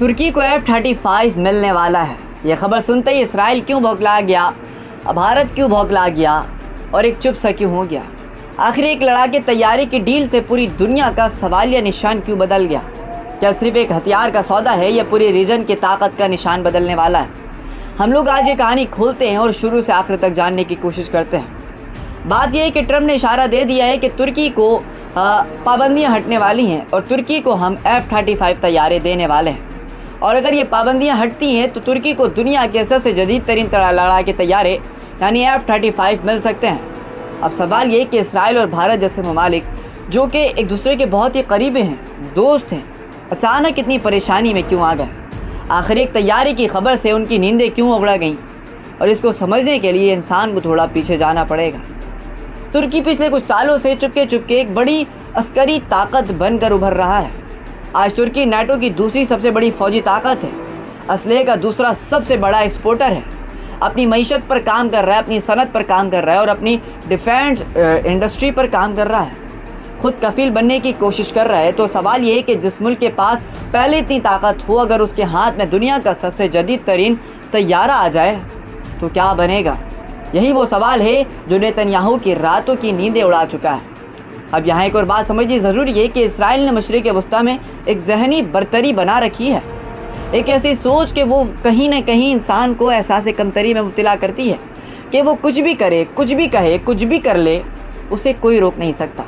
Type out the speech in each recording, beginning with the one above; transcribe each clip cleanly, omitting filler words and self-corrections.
तुर्की को F-35 मिलने वाला है। यह खबर सुनते ही इसराइल क्यों बौखला गया, भारत क्यों बौखला गया और एक चुप सा क्यों हो गया? आखिर एक लड़ाके तैयारी की डील से पूरी दुनिया का सवालिया निशान क्यों बदल गया? क्या सिर्फ एक हथियार का सौदा है या पूरे रीजन की ताकत का निशान बदलने वाला है? हम लोग आज ये कहानी खोलते हैं और शुरू से आखिर तक जानने की कोशिश करते हैं। बात यह है कि ट्रम्प ने इशारा दे दिया है कि तुर्की को पाबंदियां हटने वाली हैं और तुर्की को हम F-35 तैयारे देने वाले हैं। और अगर ये पाबंदियां हटती हैं तो तुर्की को दुनिया के सबसे जदीद तरीन लड़ाके तैयारे यानी F-35 मिल सकते हैं। अब सवाल ये कि इसराइल और भारत जैसे ममालिक जो कि एक दूसरे के बहुत ही करीबी हैं, दोस्त हैं, अचानक इतनी परेशानी में क्यों आ गए? आखिर एक तैयारी की खबर से उनकी नींदें क्यों उबड़ गईं? और इसको समझने के लिए इंसान को थोड़ा पीछे जाना पड़ेगा। तुर्की पिछले कुछ सालों से चुपके चुपके एक बड़ी अस्करी ताकत बनकर उभर रहा है। आज तुर्की नाटो की दूसरी सबसे बड़ी फौजी ताकत है, असलहे का दूसरा सबसे बड़ा एक्सपोर्टर है, अपनी मईशत पर काम कर रहा है, अपनी सनत पर काम कर रहा है और अपनी डिफेंस इंडस्ट्री पर काम कर रहा है, खुद कफील बनने की कोशिश कर रहा है। तो सवाल ये है कि जिस मुल्क के पास पहले इतनी ताकत हो, अगर उसके हाथ में दुनिया का सबसे जदीद तरीन तैयारा आ जाए तो क्या बनेगा? यही वो सवाल है जो नेतन्याहू की रातों की नींदें उड़ा चुका है। अब यहाँ एक और बात समझनी ज़रूरी है कि इसराइल ने मशरिक़ वस्ता में एक जहनी बरतरी बना रखी है, एक ऐसी सोच कि वो कहीं ना कहीं इंसान को एहसास कमतरी में मुब्तला करती है कि वो कुछ भी करे, कुछ भी कहे, कुछ भी कर ले, उसे कोई रोक नहीं सकता,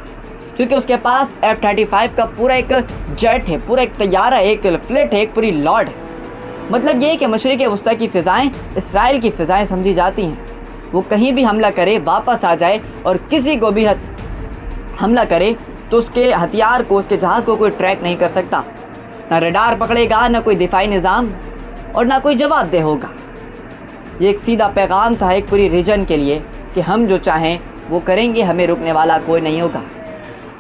क्योंकि उसके पास F-35 का पूरा एक जेट है, पूरा एक तैयारा है, एक फ्लीट है, एक पूरी लॉर्ड है। मतलब ये है कि मशरिक़ वस्ता की फ़िज़ाएँ इसराइल की फ़िज़ाएँ समझी जाती हैं। वो कहीं भी हमला करे, वापस आ जाए और किसी को भी हमला करे तो उसके हथियार को, उसके जहाज़ को कोई ट्रैक नहीं कर सकता, ना रडार पकड़ेगा, ना कोई दिफाई निज़ाम और ना कोई जवाबदेह होगा। ये एक सीधा पैगाम था एक पूरी रीजन के लिए कि हम जो चाहें वो करेंगे, हमें रुकने वाला कोई नहीं होगा।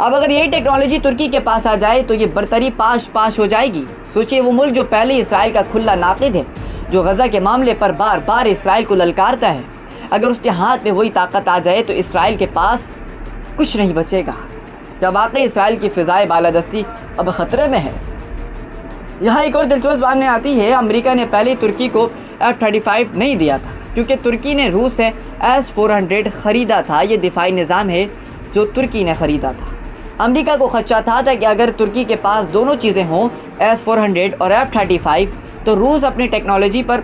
अब अगर यही टेक्नोलॉजी तुर्की के पास आ जाए तो ये बरतरी पाश हो जाएगी। सोचिए, वो मुल्क जो पहले इसराइल का खुला नाक़िद है, जो गज़ा के मामले पर बार बार इसराइल को ललकारता है, अगर उसके हाथ में वही ताकत आ जाए तो इसराइल के पास कुछ नहीं बचेगा। जब वाकई इसराइल की फ़िज़ाएँ बालादस्ती अब ख़तरे में है। यहाँ एक और दिलचस्प बात में आती है, अमेरिका ने पहले तुर्की को F-35 नहीं दिया था क्योंकि तुर्की ने रूस से S-400 ख़रीदा था। ये दिफाई निज़ाम है जो तुर्की ने ख़रीदा था। अमेरिका को खदशा था कि अगर तुर्की के पास दोनों चीज़ें हों, S-400 और F-35, तो रूस अपनी टेक्नोलॉजी पर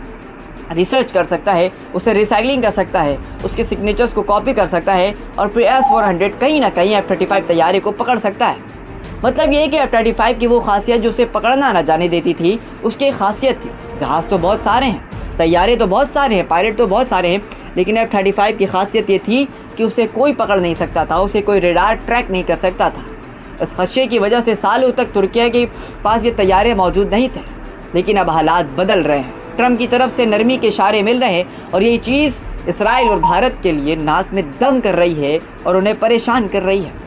रिसर्च कर सकता है, उसे रिसाइकलिंग कर सकता है, उसके सिग्नेचर्स को कॉपी कर सकता है और फिर S-400 कहीं ना कहीं F-35 तैयारे को पकड़ सकता है। मतलब ये कि F-35 की वो खासियत जो उसे पकड़ना ना जाने देती थी, उसकी खासियत थी। जहाज़ तो बहुत सारे हैं, तैयारे तो बहुत सारे हैं, पायलट तो बहुत सारे हैं, लेकिन F-35 की खासियत ये थी कि उसे कोई पकड़ नहीं सकता था, उसे कोई रडार ट्रैक नहीं कर सकता था। इस खदशे की वजह से सालों तक तुर्की के पास ये तैयारे मौजूद नहीं थे। लेकिन अब हालात बदल रहे हैं, ट्रम्प की तरफ से नरमी के इशारे मिल रहे हैं और यही चीज़ इसराइल और भारत के लिए नाक में दम कर रही है और उन्हें परेशान कर रही है।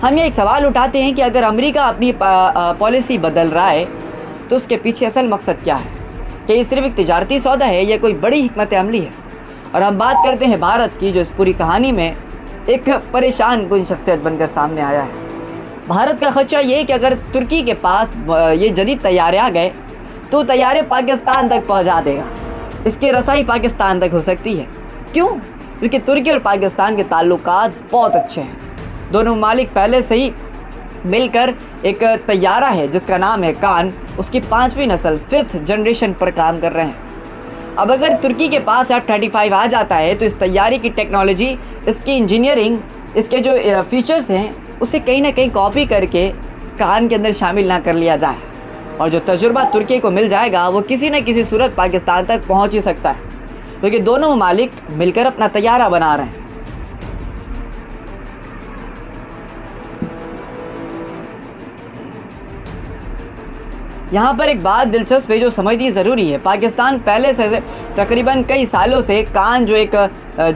हम ये एक सवाल उठाते हैं कि अगर अमेरिका अपनी पॉलिसी बदल रहा है तो उसके पीछे असल मकसद क्या है? क्या ये सिर्फ एक तिजारती सौदा है या कोई बड़ी हिकमत अमली है? और हम बात करते हैं भारत की, जो इस पूरी कहानी में एक परेशान कुन शख्सियत बनकर सामने आया है। भारत का खदशा ये है कि अगर तुर्की के पास ये जदीद तैयारे आ गए तो तैयारे पाकिस्तान तक पहुंचा देगा, इसकी रसाई पाकिस्तान तक हो सकती है। क्यों? क्योंकि तुर्की और पाकिस्तान के ताल्लुकात बहुत अच्छे हैं। दोनों ममालिक पहले से ही मिलकर एक तैयारा है जिसका नाम है कान, उसकी 5वीं नस्ल 5th जनरेशन पर काम कर रहे हैं। अब अगर तुर्की के पास F-35 आ जाता है तो इस तैयारी की टेक्नोलॉजी, इसकी इंजीनियरिंग, इसके जो फीचर्स हैं उसे कहीं ना कहीं कॉपी करके कान के अंदर शामिल ना कर लिया जाए और जो तजुर्बा तुर्की को मिल जाएगा वो किसी न किसी सूरत पाकिस्तान तक पहुंच ही सकता है, क्योंकि दोनों ममालिक मिलकर अपना तैयारा बना रहे हैं। यहाँ पर एक बात दिलचस्प है जो समझनी ज़रूरी है। पाकिस्तान पहले से तकरीबन कई सालों से कान जो एक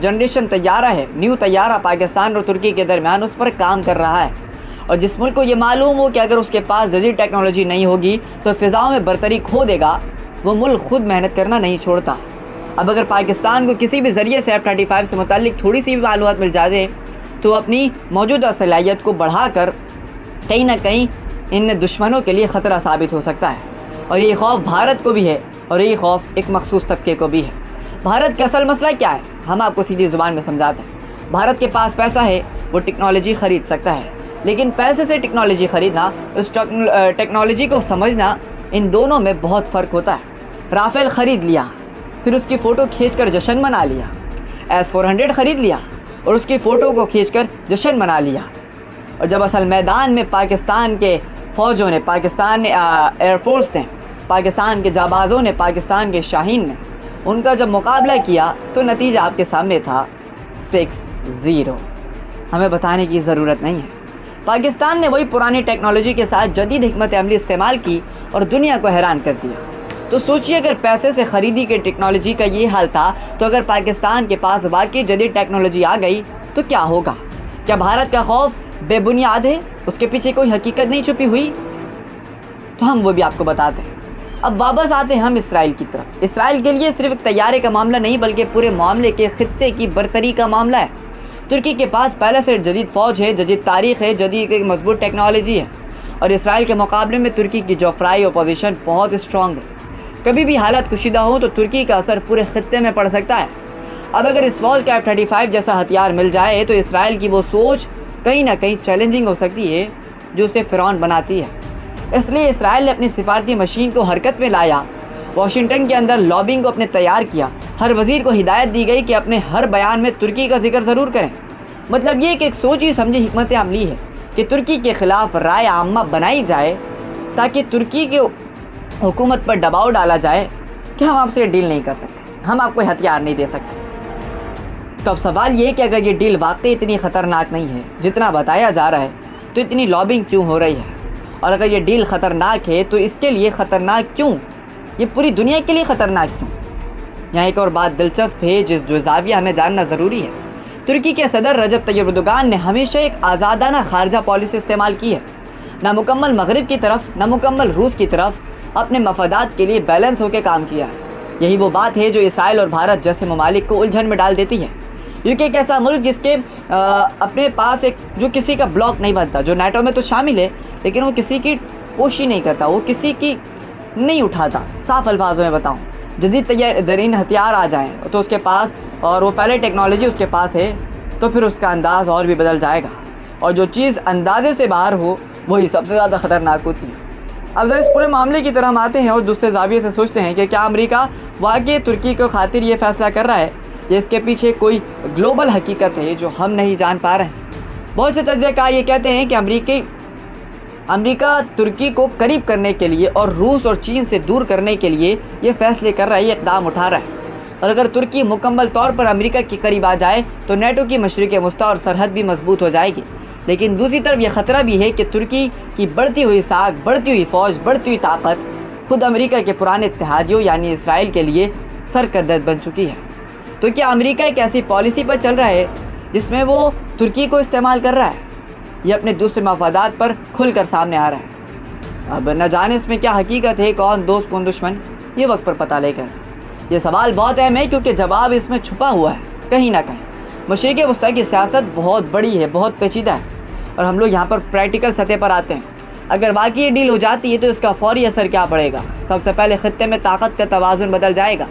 जनरेशन तैयारा है, न्यू तैयारा पाकिस्तान और तुर्की के दरमियान, उस पर काम कर रहा है। और जिस मुल्क को ये मालूम हो कि अगर उसके पास जदीद टेक्नोलॉजी नहीं होगी तो फ़िज़ाओं में बरतरी खो देगा, वो मुल्क खुद मेहनत करना नहीं छोड़ता। अब अगर पाकिस्तान को किसी भी ज़रिए से F-35 से मुताल्लिक थोड़ी सी भी मालूमात मिल जाए तो अपनी मौजूदा सलाहियत को बढ़ाकर कहीं ना कहीं इन दुश्मनों के लिए ख़तरा साबित हो सकता है। और ये खौफ भारत को भी है और ये खौफ एक मखसूस तबके को भी है। भारत का असल मसला क्या है, हम आपको सीधी ज़ुबान में समझाते हैं। भारत के पास पैसा है, वो टेक्नोलॉजी ख़रीद सकता है, लेकिन पैसे से टेक्नोलॉजी ख़रीदना, उस टेक्नोलॉजी को समझना, इन दोनों में बहुत फ़र्क होता है। राफेल ख़रीद लिया, फिर उसकी फ़ोटो खींचकर जश्न मना लिया। S-400 ख़रीद लिया और उसकी फ़ोटो को खींचकर जश्न मना लिया। और जब असल मैदान में पाकिस्तान के फ़ौजों ने, पाकिस्तान एयरफोर्स ने, पाकिस्तान के जाबाज़ों ने, पाकिस्तान के शाहीन ने उनका जब मुकाबला किया तो नतीजा आपके सामने था 6-0। हमें बताने की ज़रूरत नहीं है। पाकिस्तान ने वही पुरानी टेक्नोलॉजी के साथ जदीद हिकमत अमली इस्तेमाल की और दुनिया को हैरान कर दिया। तो सोचिए, अगर पैसे से ख़रीदी के टेक्नोलॉजी का ये हाल था, तो अगर पाकिस्तान के पास वाकई जदीद टेक्नोलॉजी आ गई तो क्या होगा? क्या भारत का खौफ बेबुनियाद है? उसके पीछे कोई हकीकत नहीं छुपी हुई? तो हम वो भी आपको बताते हैं। अब वापस आते हैं हम इसराइल की तरफ। इसराइल के लिए सिर्फ एक तैयारे का मामला नहीं, बल्कि पूरे मामले के खित्ते की बरतरी का मामला है। तुर्की के पास पहले से जदीद फ़ौज है, जदीद तारीख़ है, जदीद एक मजबूत टेक्नोलॉजी है, और इसराइल के मुकाबले में तुर्की की जोफ्राई अपोजिशन बहुत स्ट्रॉन्ग है। कभी भी हालत कुशीदा हो तो तुर्की का असर पूरे खित्ते में पड़ सकता है। अब अगर इस फ़ौज का F-35 जैसा हथियार मिल जाए तो इसराइल की वो सोच कहीं ना कहीं चैलेंजिंग हो सकती है, जो उसे फ़िरौन बनाती है। इसलिए इसराइल ने अपनी सिफारती मशीन को हरकत में लाया। वाशिंगटन के अंदर लॉबिंग को अपने तैयार किया। हर वज़ीर को हिदायत दी गई कि अपने हर बयान में तुर्की का जिक्र ज़रूर करें। मतलब ये कि एक सोची समझी हिकमत अमली है कि तुर्की के ख़िलाफ़ राय आम्मा बनाई जाए, ताकि तुर्की के हुकूमत पर दबाव डाला जाए कि हम आपसे डील नहीं कर सकते, हम आपको हथियार नहीं दे सकते। तो अब सवाल ये कि अगर ये डील वाकई इतनी ख़तरनाक नहीं है जितना बताया जा रहा है, तो इतनी लॉबिंग क्यों हो रही है? और अगर ये डील ख़तरनाक है तो इसके लिए ख़तरनाक क्यों? ये पूरी दुनिया के लिए ख़तरनाक क्यों? यहाँ एक और बात दिलचस्प है, जो ज़ाविया हमें जानना ज़रूरी है। तुर्की के सदर रजब तैयब एर्दोगान ने हमेशा एक आज़ादाना खारजा पॉलिसी इस्तेमाल की है। ना मुकम्मल मगरिब की तरफ, ना मुकम्मल रूस की तरफ, अपने मफादात के लिए बैलेंस होकर काम किया है। यही वो बात है जो इसराइल और भारत जैसे ममालिक को उलझन में डाल देती है। यूके एक ऐसा मुल्क जिसके अपने पास एक, जो किसी का ब्लॉक नहीं बनता, जो नाटो में तो शामिल है लेकिन वो किसी की पोशी नहीं करता, वो किसी की नहीं उठाता। साफ अल्फाजों में बताऊं, जदीद तरीन हथियार आ जाएं तो उसके पास, और वो पहले टेक्नोलॉजी उसके पास है, तो फिर उसका अंदाज़ और भी बदल जाएगा। और जो चीज़ अंदाजे से बाहर हो वही सबसे ज़्यादा ख़तरनाक होती है। अब जरा इस पूरे मामले की तरह हम आते हैं और दूसरे ज़ाविये से सोचते हैं कि क्या अमेरिका वाकई तुर्की को खातिर ये फ़ैसला कर रहा है, या इसके पीछे कोई ग्लोबल हकीकत है जो हम नहीं जान पा रहे हैं। बहुत से तज्ज़ियाकार ये कहते हैं कि अमेरिका तुर्की को करीब करने के लिए और रूस और चीन से दूर करने के लिए ये फ़ैसले कर रहा है, ये इक़दाम उठा रहा है। और अगर तुर्की मुकम्मल तौर पर अमेरिका के करीब आ जाए तो नेटो की मशरिक़ वस्ता और सरहद भी मजबूत हो जाएगी। लेकिन दूसरी तरफ ये ख़तरा भी है कि तुर्की की बढ़ती हुई साख, बढ़ती हुई फ़ौज, बढ़ती हुई ताकत खुद अमेरिका के पुराने इत्तेहादियों यानी इसराइल के लिए सरकर्दद बन चुकी है। तो क्या अमेरिका एक ऐसी पॉलिसी पर चल रहा है जिसमें वो तुर्की को इस्तेमाल कर रहा है, ये अपने दूसरे मफादात पर खुलकर सामने आ रहा है? अब न जाने इसमें क्या हकीकत है, कौन दोस्त कौन दुश्मन, ये वक्त पर पता लेकर। ये सवाल बहुत अहम है क्योंकि जवाब इसमें छुपा हुआ है कहीं ना कहीं। मशरिक़ वस्ता की सियासत बहुत बड़ी है, बहुत पेचीदा है, और हम लोग यहाँ पर प्रैक्टिकल सतह पर आते हैं। अगर वाकई ये डील हो जाती है तो इसका फ़ौरी असर क्या पड़ेगा? सबसे पहले ख़ित्ते में ताकत का तवाज़ुन बदल जाएगा।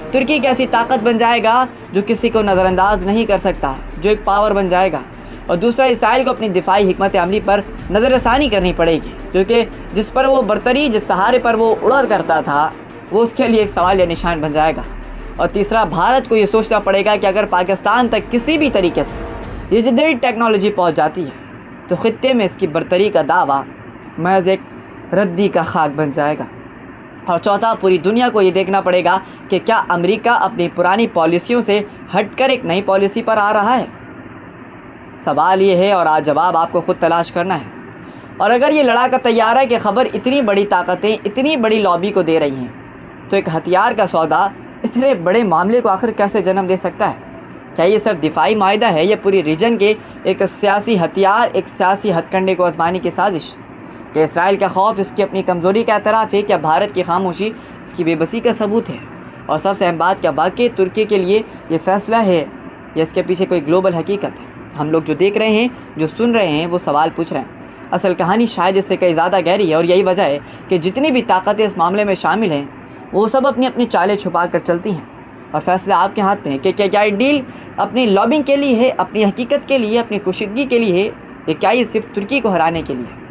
तुर्की एक ऐसी ताकत बन जाएगा जो किसी को नज़रअंदाज नहीं कर सकता, जो एक पावर बन जाएगा। और दूसरा, इसराइल को अपनी दिफाई हिकमत अमली पर नज़रसानी करनी पड़ेगी, क्योंकि जिस पर वो बरतरी, जिस सहारे पर वो उड़ा करता था, वो उसके लिए एक सवाल या निशान बन जाएगा। और तीसरा, भारत को ये सोचना पड़ेगा कि अगर पाकिस्तान तक किसी भी तरीके से ये जदीद टेक्नोलॉजी पहुँच जाती है तो ख़ित्ते में इसकी बरतरी का दावा महज एक रद्दी का खाक बन जाएगा। और चौथा, पूरी दुनिया को ये देखना पड़ेगा कि क्या अमेरिका अपनी पुरानी पॉलिसियों से हटकर एक नई पॉलिसी पर आ रहा है। सवाल ये है और आज जवाब आपको ख़ुद तलाश करना है। और अगर ये लड़ाका तैयार है कि ख़बर इतनी बड़ी ताकतें इतनी बड़ी लॉबी को दे रही हैं, तो एक हथियार का सौदा इतने बड़े मामले को आखिर कैसे जन्म दे सकता है? क्या ये सिर्फ दिफाई मायदा है या पूरी रीजन के एक सियासी हथियार, एक सियासी हथकंडे को आजमाने की साजिश? कि इसराइल का खौफ इसकी अपनी कमज़ोरी का एतराफ़ है, क्या भारत की खामोशी इसकी बेबसी का सबूत है? और सबसे अहम बात, क्या वाकई तुर्की के लिए ये फ़ैसला है या इसके पीछे कोई ग्लोबल हकीकत है? हम लोग जो देख रहे हैं, जो सुन रहे हैं, वो सवाल पूछ रहे हैं। असल कहानी शायद इससे कई ज़्यादा गहरी है और यही वजह है कि जितनी भी ताकतें इस मामले में शामिल हैं वो सब अपनी अपनी चालें छुपा कर चलती हैं और फैसला आपके हाथ में है कि क्या ये डील अपनी लॉबिंग के लिए है, अपनी हकीकत के लिए, अपनी कुशीदगी के लिए है, या क्या ये सिर्फ तुर्की को हराने के लिए है।